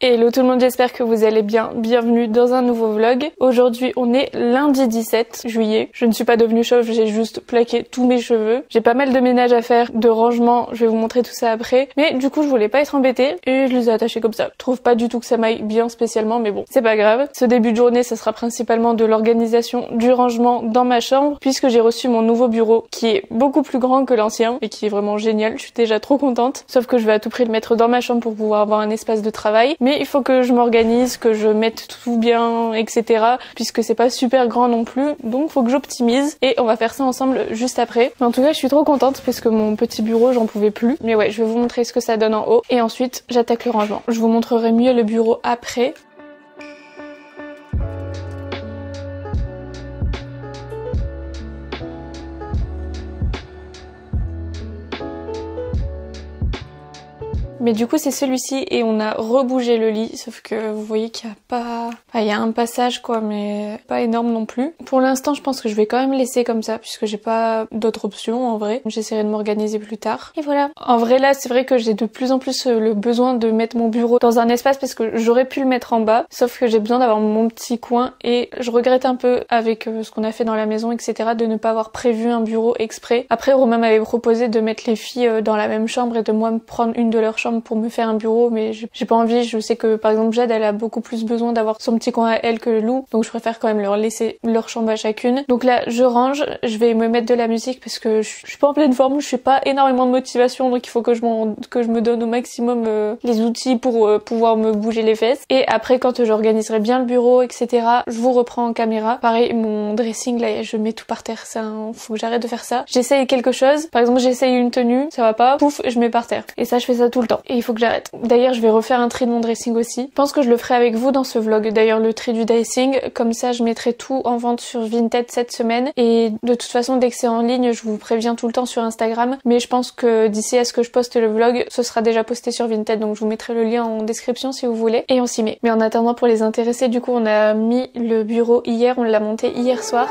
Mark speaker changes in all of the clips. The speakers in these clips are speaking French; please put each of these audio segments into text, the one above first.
Speaker 1: Hello tout le monde, j'espère que vous allez bien. Bienvenue dans un nouveau vlog. Aujourd'hui on est lundi 17 juillet. Je ne suis pas devenue chauve, j'ai juste plaqué tous mes cheveux. J'ai pas mal de ménage à faire, de rangement, je vais vous montrer tout ça après. Mais du coup je voulais pas être embêtée et je les ai attachés comme ça. Je trouve pas du tout que ça m'aille bien spécialement, mais bon, c'est pas grave. Ce début de journée ça sera principalement de l'organisation du rangement dans ma chambre, puisque j'ai reçu mon nouveau bureau qui est beaucoup plus grand que l'ancien et qui est vraiment génial. Je suis déjà trop contente. Sauf que je vais à tout prix le mettre dans ma chambre pour pouvoir avoir un espace de travail. Mais il faut que je m'organise, que je mette tout bien, etc. Puisque c'est pas super grand non plus. Donc faut que j'optimise et on va faire ça ensemble juste après. Mais en tout cas je suis trop contente parce que mon petit bureau j'en pouvais plus. Mais ouais, je vais vous montrer ce que ça donne en haut et ensuite j'attaque le rangement. Je vous montrerai mieux le bureau après. Mais du coup c'est celui-ci et on a rebougé le lit, sauf que vous voyez qu'il y a pas... Enfin, il y a un passage quoi, mais pas énorme non plus. Pour l'instant je pense que je vais quand même laisser comme ça, puisque j'ai pas d'autres options en vrai. J'essaierai de m'organiser plus tard. Et voilà. En vrai là c'est vrai que j'ai de plus en plus le besoin de mettre mon bureau dans un espace, parce que j'aurais pu le mettre en bas, sauf que j'ai besoin d'avoir mon petit coin et je regrette un peu avec ce qu'on a fait dans la maison, etc. de ne pas avoir prévu un bureau exprès. Après Romain m'avait proposé de mettre les filles dans la même chambre et de moi me prendre une de leurs chambres pour me faire un bureau, mais j'ai pas envie. Je sais que par exemple Jade elle a beaucoup plus besoin d'avoir son petit coin à elle que Lou, donc je préfère quand même leur laisser leur chambre à chacune. Donc là je range, je vais me mettre de la musique parce que je suis pas en pleine forme, je suis pas énormément de motivation, donc il faut que je me donne au maximum les outils pour pouvoir me bouger les fesses. Et après quand j'organiserai bien le bureau, etc., je vous reprends en caméra. Pareil, mon dressing là je mets tout par terre, ça faut que j'arrête de faire ça. J'essaye quelque chose, par exemple j'essaye une tenue, ça va pas, pouf, je mets par terre. Et ça je fais ça tout le temps. Et il faut que j'arrête. D'ailleurs je vais refaire un tri de mon dressing aussi. Je pense que je le ferai avec vous dans ce vlog. D'ailleurs le tri du dressing, comme ça je mettrai tout en vente sur Vinted cette semaine. Et de toute façon dès que c'est en ligne je vous préviens tout le temps sur Instagram. Mais je pense que d'ici à ce que je poste le vlog, ce sera déjà posté sur Vinted. Donc je vous mettrai le lien en description si vous voulez. Et on s'y met. Mais en attendant, pour les intéressés, du coup on a mis le bureau hier, on l'a monté hier soir.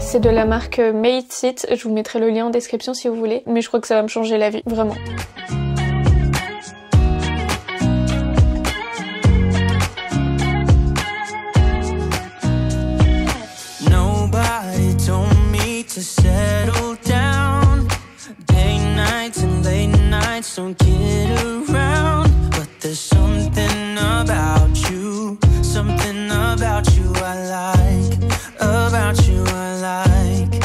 Speaker 1: C'est de la marque Made Sit, je vous mettrai le lien en description si vous voulez, mais je crois que ça va me changer la vie, vraiment.
Speaker 2: Nobody told me to settle down. Day nights and late nights don't get around, but there's something about you I like, about you I like.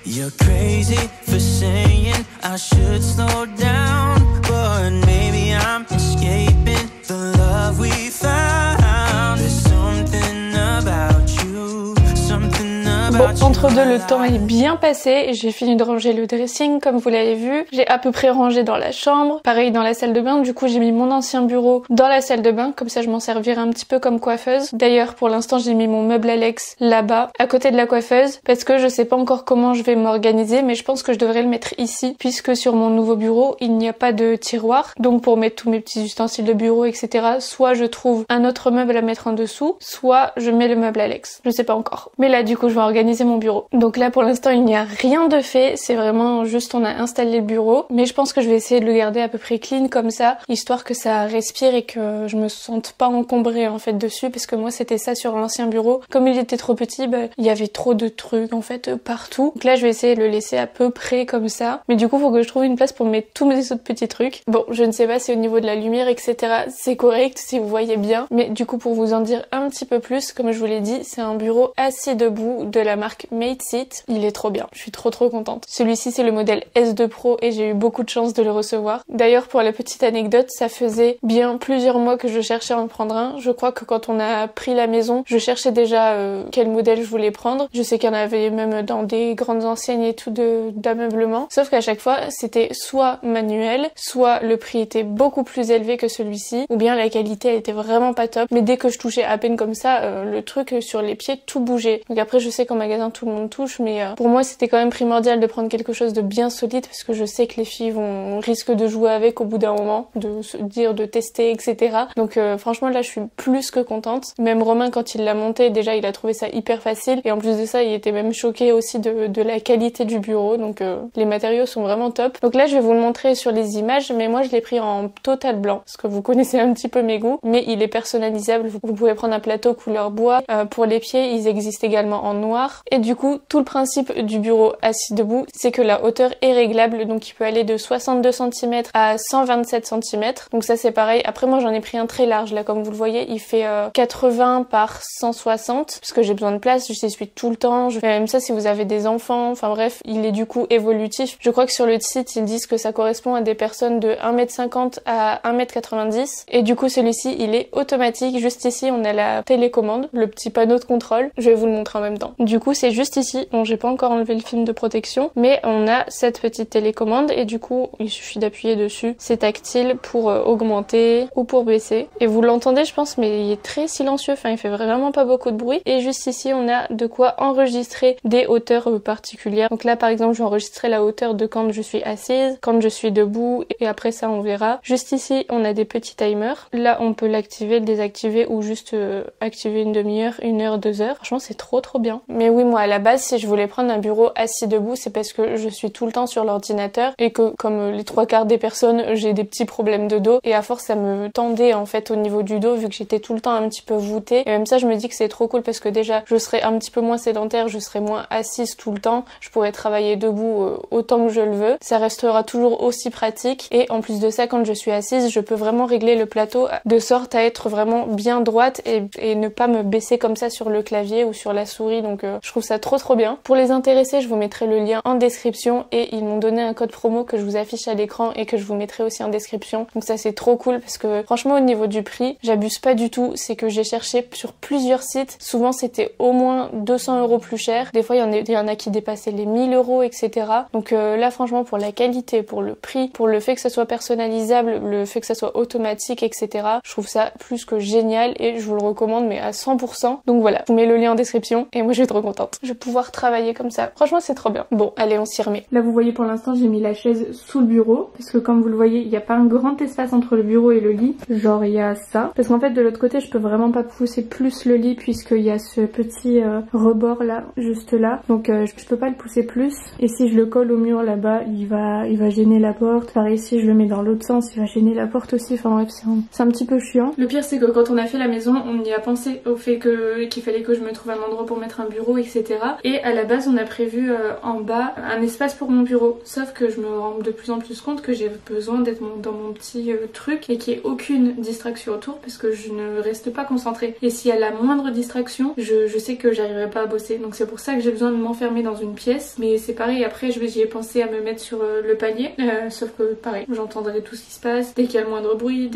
Speaker 2: You're crazy for saying I should slow down, but maybe I'm escaping the love we found. There's something about you, something about you.
Speaker 1: Bon, entre deux, le temps est bien passé et j'ai fini de ranger le dressing comme vous l'avez vu. J'ai à peu près rangé dans la chambre, pareil dans la salle de bain. Du coup j'ai mis mon ancien bureau dans la salle de bain, comme ça je m'en servirai un petit peu comme coiffeuse. D'ailleurs pour l'instant j'ai mis mon meuble Alex là-bas, à côté de la coiffeuse, parce que je sais pas encore comment je vais m'organiser, mais je pense que je devrais le mettre ici, puisque sur mon nouveau bureau il n'y a pas de tiroir. Donc pour mettre tous mes petits ustensiles de bureau, etc., soit je trouve un autre meuble à mettre en dessous, soit je mets le meuble Alex. Je sais pas encore. Mais là du coup je vais organiser mon bureau. Donc là pour l'instant il n'y a rien de fait, c'est vraiment juste on a installé le bureau, mais je pense que je vais essayer de le garder à peu près clean comme ça, histoire que ça respire et que je me sente pas encombrée en fait dessus, parce que moi c'était ça sur l'ancien bureau. Comme il était trop petit, il y avait trop de trucs en fait partout. Donc là je vais essayer de le laisser à peu près comme ça, mais du coup faut que je trouve une place pour mettre tous mes autres petits trucs. Bon, je ne sais pas si au niveau de la lumière, etc., c'est correct, si vous voyez bien, mais du coup pour vous en dire un petit peu plus, comme je vous l'ai dit, c'est un bureau assis debout de la marque marque Made Seat. Il est trop bien, je suis trop contente. Celui-ci c'est le modèle S2 Pro et j'ai eu beaucoup de chance de le recevoir. D'ailleurs pour la petite anecdote, ça faisait bien plusieurs mois que je cherchais à en prendre un. Je crois que quand on a pris la maison, je cherchais déjà quel modèle je voulais prendre. Je sais qu'il y en avait même dans des grandes enseignes et tout d'ameublement. Sauf qu'à chaque fois c'était soit manuel, soit le prix était beaucoup plus élevé que celui-ci, ou bien la qualité elle était vraiment pas top. Mais dès que je touchais à peine comme ça, le truc sur les pieds tout bougeait. Donc après je sais qu'en magasin tout le monde touche, mais pour moi c'était quand même primordial de prendre quelque chose de bien solide parce que je sais que les filles risquent de jouer avec au bout d'un moment, de se dire, de tester, etc. Donc franchement là je suis plus que contente. Même Romain quand il l'a monté, déjà il a trouvé ça hyper facile et en plus de ça il était même choqué aussi de la qualité du bureau. Donc les matériaux sont vraiment top. Donc là je vais vous le montrer sur les images, mais moi je l'ai pris en total blanc parce que vous connaissez un petit peu mes goûts, mais il est personnalisable. Vous pouvez prendre un plateau couleur bois. Pour les pieds ils existent également en noir et du coup tout le principe du bureau assis debout c'est que la hauteur est réglable, donc il peut aller de 62 cm à 127 cm. Donc ça c'est pareil. Après moi j'en ai pris un très large là, comme vous le voyez il fait 80 par 160 parce que j'ai besoin de place, je s'essuie tout le temps. Je fais même ça si vous avez des enfants, enfin bref, il est du coup évolutif. Je crois que sur le site ils disent que ça correspond à des personnes de 1m50 à 1m90 et du coup celui-ci il est automatique. Juste ici on a la télécommande, le petit panneau de contrôle, je vais vous le montrer en même temps. Du coup c'est juste ici, bon j'ai pas encore enlevé le film de protection, mais on a cette petite télécommande et du coup il suffit d'appuyer dessus, c'est tactile pour augmenter ou pour baisser et vous l'entendez je pense, mais il est très silencieux, enfin il fait vraiment pas beaucoup de bruit. Et juste ici on a de quoi enregistrer des hauteurs particulières. Donc là par exemple je vais enregistrer la hauteur de quand je suis assise, quand je suis debout et après ça on verra. Juste ici on a des petits timers, là on peut l'activer, le désactiver ou juste activer une demi-heure, 1 heure, 2 heures. Franchement c'est trop bien. Mais oui, moi à la base si je voulais prendre un bureau assis debout c'est parce que je suis tout le temps sur l'ordinateur et que comme les 3/4 des personnes j'ai des petits problèmes de dos et à force ça me tendait en fait au niveau du dos vu que j'étais tout le temps un petit peu voûtée. Et même ça je me dis que c'est trop cool parce que déjà je serais un petit peu moins sédentaire, je serais moins assise tout le temps, je pourrais travailler debout autant que je le veux, ça restera toujours aussi pratique et en plus de ça quand je suis assise je peux vraiment régler le plateau de sorte à être vraiment bien droite et ne pas me baisser comme ça sur le clavier ou sur la souris. Donc je trouve ça trop bien. Pour les intéressés je vous mettrai le lien en description et ils m'ont donné un code promo que je vous affiche à l'écran et que je vous mettrai aussi en description. Donc ça c'est trop cool parce que franchement au niveau du prix j'abuse pas du tout, c'est que j'ai cherché sur plusieurs sites, souvent c'était au moins 200 € plus cher, des fois il y en a qui dépassaient les 1000 €, etc. Donc là franchement pour la qualité, pour le prix, pour le fait que ça soit personnalisable, le fait que ça soit automatique, etc. je trouve ça plus que génial et je vous le recommande mais à 100%. Donc voilà, je vous mets le lien en description et moi je suis trop contente. Je vais pouvoir travailler comme ça. Franchement c'est trop bien. Bon allez on s'y remet. Là vous voyez pour l'instant j'ai mis la chaise sous le bureau parce que comme vous le voyez il n'y a pas un grand espace entre le bureau et le lit. Genre il y a ça. Parce qu'en fait de l'autre côté je peux vraiment pas pousser plus le lit puisqu'il y a ce petit rebord là, juste là. Donc je peux pas le pousser plus. Et si je le colle au mur là-bas il va gêner la porte. Pareil si je le mets dans l'autre sens il va gêner la porte aussi. Enfin bref c'est un petit peu chiant. Le pire c'est que quand on a fait la maison on y a pensé au fait qu'il fallait que je me trouve un endroit pour mettre un bureau, etc. Et à la base on a prévu en bas un espace pour mon bureau. Sauf que je me rends de plus en plus compte que j'ai besoin d'être dans mon petit truc et qu'il n'y ait aucune distraction autour parce que je ne reste pas concentrée. Et s'il y a la moindre distraction, je sais que j'arriverai pas à bosser. Donc c'est pour ça que j'ai besoin de m'enfermer dans une pièce. Mais c'est pareil, après j'y ai pensé à me mettre sur le palier. Sauf que pareil, j'entendrai tout ce qui se passe. Dès qu'il y a le moindre bruit,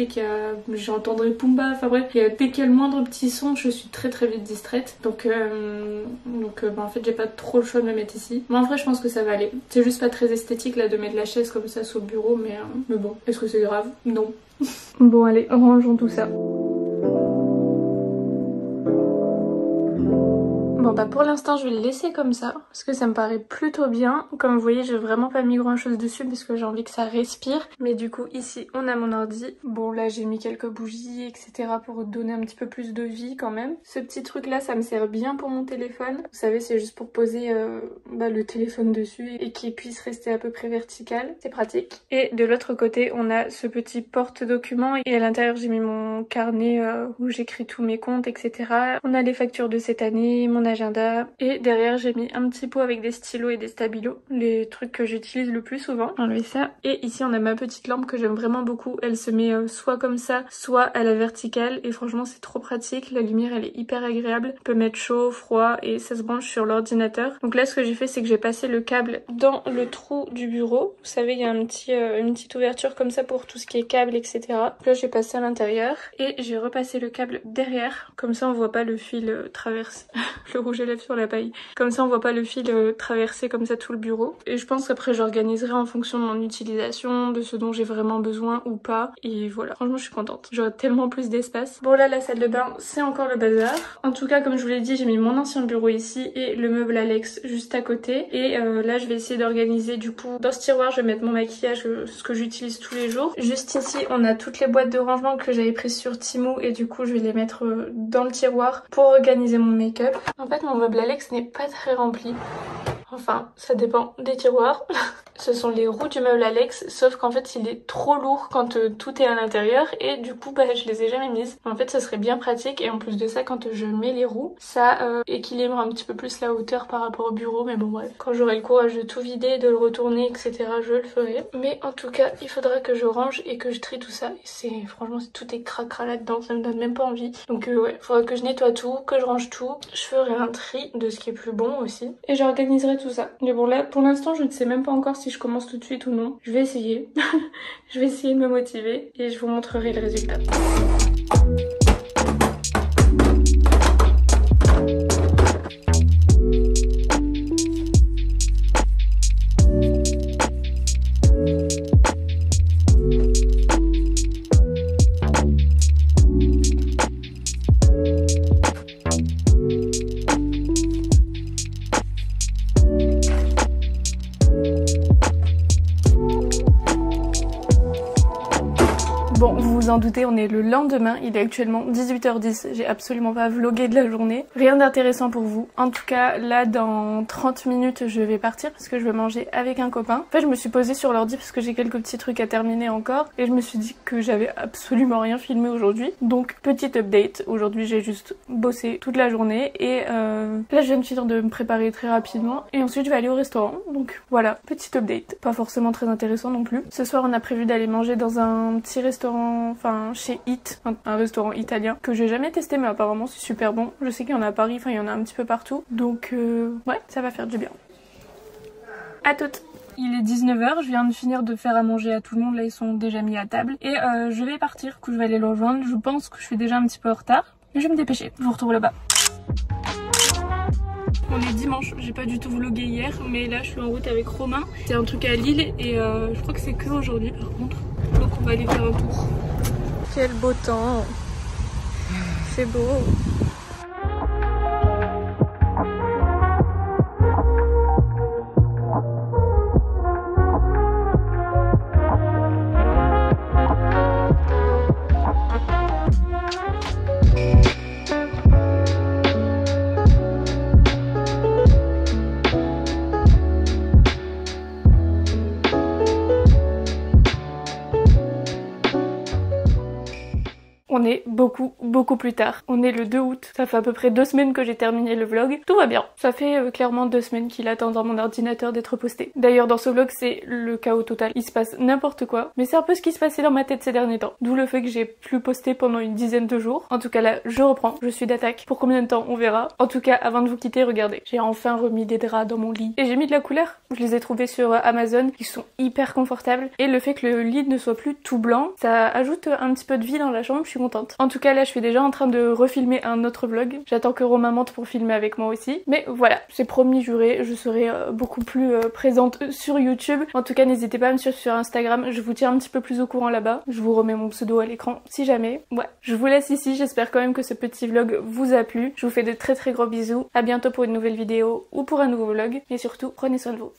Speaker 1: j'entendrai Pumba, enfin bref. Dès qu'il y a le moindre petit son, je suis très vite distraite. Donc en fait j'ai pas trop le choix de me mettre ici. Mais en vrai je pense que ça va aller. C'est juste pas très esthétique là de mettre la chaise comme ça sous le bureau, mais bon, est-ce que c'est grave? Non. Bon allez, rangeons tout ça. Bon bah pour l'instant je vais le laisser comme ça parce que ça me paraît plutôt bien. Comme vous voyez j'ai vraiment pas mis grand chose dessus parce que j'ai envie que ça respire. Mais du coup ici on a mon ordi. Bon là j'ai mis quelques bougies etc pour donner un petit peu plus de vie quand même. Ce petit truc là ça me sert bien pour mon téléphone. Vous savez c'est juste pour poser le téléphone dessus et qu'il puisse rester à peu près vertical. C'est pratique. Et de l'autre côté on a ce petit porte-document et à l'intérieur j'ai mis mon carnet où j'écris tous mes comptes etc. On a les factures de cette année, mon agenda. Et derrière j'ai mis un petit pot avec des stylos et des stabilos, les trucs que j'utilise le plus souvent. Enlever ça. Et ici on a ma petite lampe que j'aime vraiment beaucoup. Elle se met soit comme ça, soit à la verticale. Et franchement c'est trop pratique. La lumière elle est hyper agréable. On peut mettre chaud, froid et ça se branche sur l'ordinateur. Donc là ce que j'ai fait c'est que j'ai passé le câble dans le trou du bureau. Vous savez il y a une petite ouverture comme ça pour tout ce qui est câble etc. Donc là j'ai passé à l'intérieur et j'ai repassé le câble derrière. Comme ça on voit pas le fil traverser. Le rouge à lèvres sur la paille. Comme ça on voit pas le fil traverser comme ça tout le bureau. Et je pense qu'après j'organiserai en fonction de mon utilisation, de ce dont j'ai vraiment besoin ou pas. Et voilà, franchement je suis contente. J'aurai tellement plus d'espace. Bon là la salle de bain c'est encore le bazar. En tout cas comme je vous l'ai dit j'ai mis mon ancien bureau ici et le meuble Alex juste à côté. Et là je vais essayer d'organiser du coup dans ce tiroir je vais mettre mon maquillage, ce que j'utilise tous les jours. Juste ici on a toutes les boîtes de rangement que j'avais prises sur Temu et du coup je vais les mettre dans le tiroir pour organiser mon make-up. En fait mon meuble Alex n'est pas très rempli. Enfin, ça dépend des tiroirs. Ce sont les roues du meuble Alex, sauf qu'en fait il est trop lourd quand tout est à l'intérieur et du coup bah je les ai jamais mises. En fait ça serait bien pratique et en plus de ça quand je mets les roues, ça équilibre un petit peu plus la hauteur par rapport au bureau, mais bon bref. Quand j'aurai le courage de tout vider, de le retourner etc je le ferai. Mais en tout cas il faudra que je range et que je trie tout ça. Et franchement tout est cracra là-dedans, ça me donne même pas envie. Donc ouais, il faudra que je nettoie tout, que je range tout. Je ferai un tri de ce qui est plus bon aussi. Et j'organiserai tout ça. Mais bon là pour l'instant je ne sais même pas encore si je commence tout de suite ou non. Je vais essayer. Je vais essayer de me motiver et je vous montrerai le résultat. Bon, vous vous en doutez, on est le lendemain, il est actuellement 18h10, j'ai absolument pas vlogué de la journée. Rien d'intéressant pour vous. En tout cas, là, dans 30 minutes, je vais partir parce que je vais manger avec un copain. En fait, je me suis posée sur l'ordi parce que j'ai quelques petits trucs à terminer encore et je me suis dit que j'avais absolument rien filmé aujourd'hui. Donc, petite update. Aujourd'hui, j'ai juste bossé toute la journée et là, je viens de finir de me préparer très rapidement et ensuite, je vais aller au restaurant. Donc, voilà, petite update. Pas forcément très intéressant non plus. Ce soir, on a prévu d'aller manger dans un petit restaurant, enfin chez Eat, un restaurant italien que j'ai jamais testé mais apparemment c'est super bon. Je sais qu'il y en a à Paris, enfin il y en a un petit peu partout. Donc ouais, ça va faire du bien. À toutes. Il est 19h, je viens de finir de faire à manger à tout le monde, là ils sont déjà mis à table. Et je vais partir, du coup je vais aller le rejoindre. Je pense que je suis déjà un petit peu en retard, mais je vais me dépêcher, je vous retrouve là-bas. On est dimanche, j'ai pas du tout vlogué hier, mais là je suis en route avec Romain. C'est un truc à Lille et je crois que c'est que aujourd'hui par contre. Donc on va aller faire un tour. Quel beau temps. C'est beau. On est beaucoup plus tard. On est le 2 août. Ça fait à peu près 2 semaines que j'ai terminé le vlog. Tout va bien. Ça fait clairement 2 semaines qu'il attend dans mon ordinateur d'être posté. D'ailleurs dans ce vlog c'est le chaos total. Il se passe n'importe quoi. Mais c'est un peu ce qui se passait dans ma tête ces derniers temps. D'où le fait que j'ai plus posté pendant une dizaine de jours. En tout cas là je reprends. Je suis d'attaque. Pour combien de temps on verra. En tout cas avant de vous quitter regardez. J'ai enfin remis des draps dans mon lit. Et j'ai mis de la couleur. Je les ai trouvés sur Amazon. Ils sont hyper confortables. Et le fait que le lit ne soit plus tout blanc, ça ajoute un petit peu de vie dans la chambre. Je suis contente. En tout cas là je suis déjà en train de refilmer un autre vlog. J'attends que Romain monte pour filmer avec moi aussi. Mais voilà, c'est promis juré, je serai beaucoup plus présente sur YouTube. En tout cas n'hésitez pas à me suivre sur Instagram, je vous tiens un petit peu plus au courant là-bas. Je vous remets mon pseudo à l'écran si jamais. Ouais, je vous laisse ici, j'espère quand même que ce petit vlog vous a plu. Je vous fais de très gros bisous. À bientôt pour une nouvelle vidéo ou pour un nouveau vlog. Et surtout, prenez soin de vous.